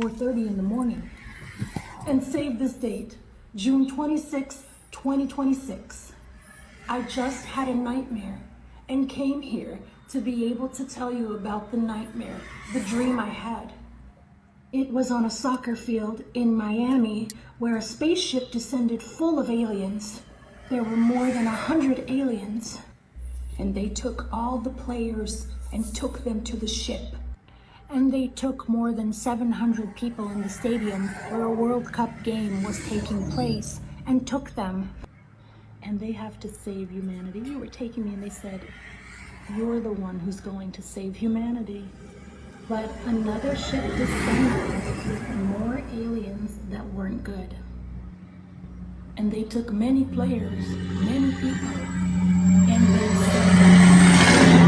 4:30 in the morning. And save this date, June 26, 2026. I just had a nightmare and came here to be able to tell you about the nightmare, the dream I had. It was on a soccer field in Miami where a spaceship descended full of aliens. There were more than 100 aliens, and they took all the players and took them to the ship. And they took more than 700 people in the stadium where a World Cup game was taking place and took them. And they have to save humanity. You were taking me and they said, you're the one who's going to save humanity. But another ship descended with more aliens that weren't good. And they took many players, many people, and they said,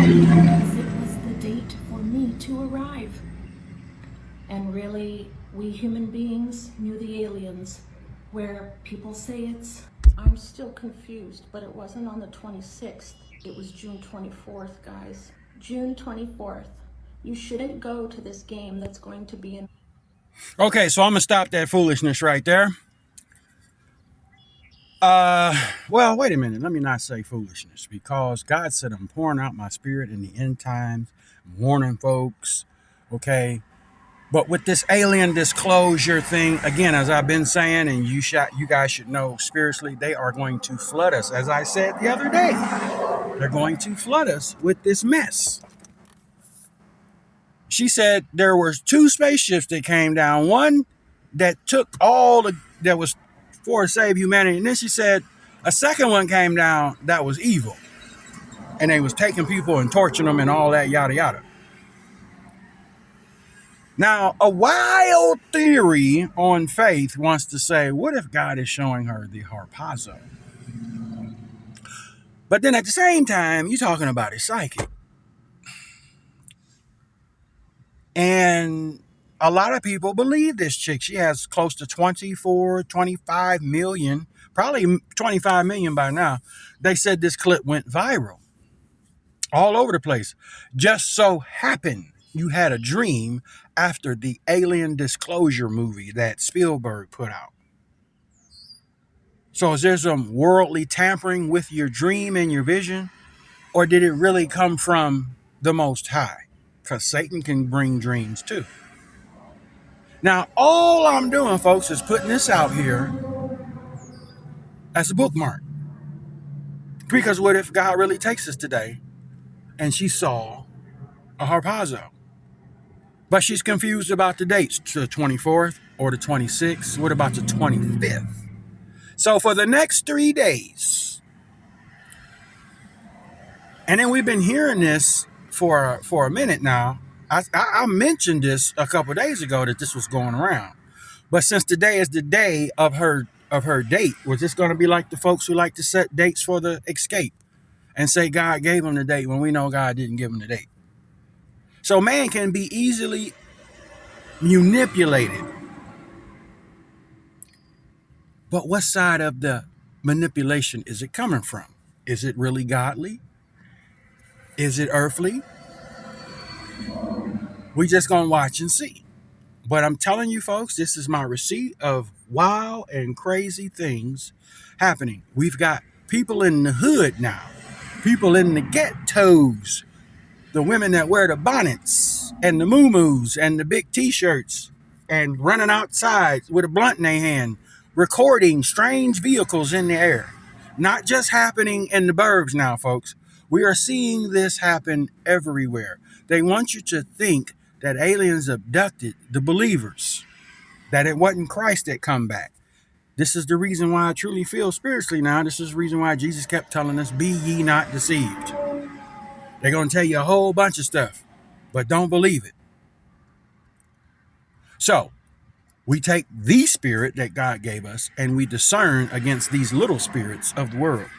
because it was the date for me to arrive. And really, we human beings knew the aliens, where people say I'm still confused, but it wasn't on the 26th. It was June 24th, guys. June 24th. You shouldn't go to this game that's going to be in. Okay, so I'm gonna stop that foolishness right there. Well, wait a minute. Let me not say foolishness, because God said I'm pouring out my spirit in the end times, warning folks. Okay. But with this alien disclosure thing, again, as I've been saying, and you guys should know spiritually, they are going to flood us. As I said the other day, they're going to flood us with this mess. She said there were 2 spaceships that came down. One that took that was for to save humanity. And then she said a second one came down that was evil. And they was taking people and torturing them and all that, yada, yada. Now, a wild theory on faith wants to say, what if God is showing her the harpazo? But then at the same time, you're talking about his psychic. And a lot of people believe this chick. She has close to 25 million, probably 25 million by now. They said this clip went viral all over the place. Just so happened you had a dream after the Alien Disclosure movie that Spielberg put out. So is there some worldly tampering with your dream and your vision? Or did it really come from the Most High? Because Satan can bring dreams too. Now, all I'm doing, folks, is putting this out here as a bookmark. Because what if God really takes us today and she saw a harpazo? But she's confused about the dates, the 24th or the 26th. What about the 25th? So for the next 3 days, and then we've been hearing this for a minute now. I mentioned this a couple of days ago that this was going around. But since today is the day of her date, was this going to be like the folks who like to set dates for the escape and say God gave them the date when we know God didn't give them the date? So man can be easily manipulated. But what side of the manipulation is it coming from? Is it really godly? Is it earthly? We just gonna watch and see. But I'm telling you folks, this is my receipt of wild and crazy things happening. We've got people in the hood now, people in the ghettos, the women that wear the bonnets and the muumuus and the big t-shirts and running outside with a blunt in their hand, recording strange vehicles in the air. Not just happening in the burbs now, folks. We are seeing this happen everywhere. They want you to think that aliens abducted the believers, that it wasn't Christ that come back. This is the reason why I truly feel spiritually now. This is the reason why Jesus kept telling us, be ye not deceived. They're going to tell you a whole bunch of stuff, but don't believe it. So we take the spirit that God gave us and we discern against these little spirits of the world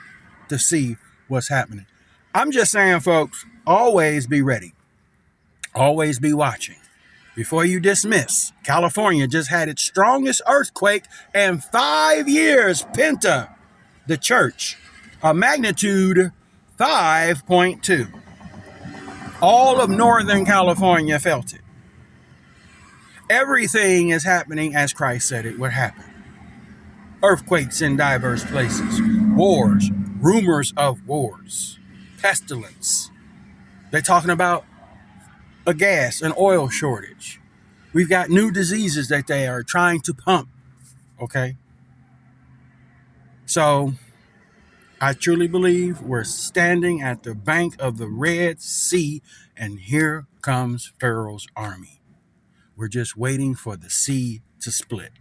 to see what's happening. I'm just saying, folks, always be ready. Always be watching. Before you dismiss, California just had its strongest earthquake in 5 years. Penta, the church, a magnitude 5.2. All of Northern California felt it. Everything is happening as Christ said it would happen. Earthquakes in diverse places, wars, rumors of wars, pestilence. They're talking about a gas and oil shortage. We've got new diseases that they are trying to pump. Okay. So I truly believe we're standing at the bank of the Red Sea, and here comes Pharaoh's army. We're just waiting for the sea to split.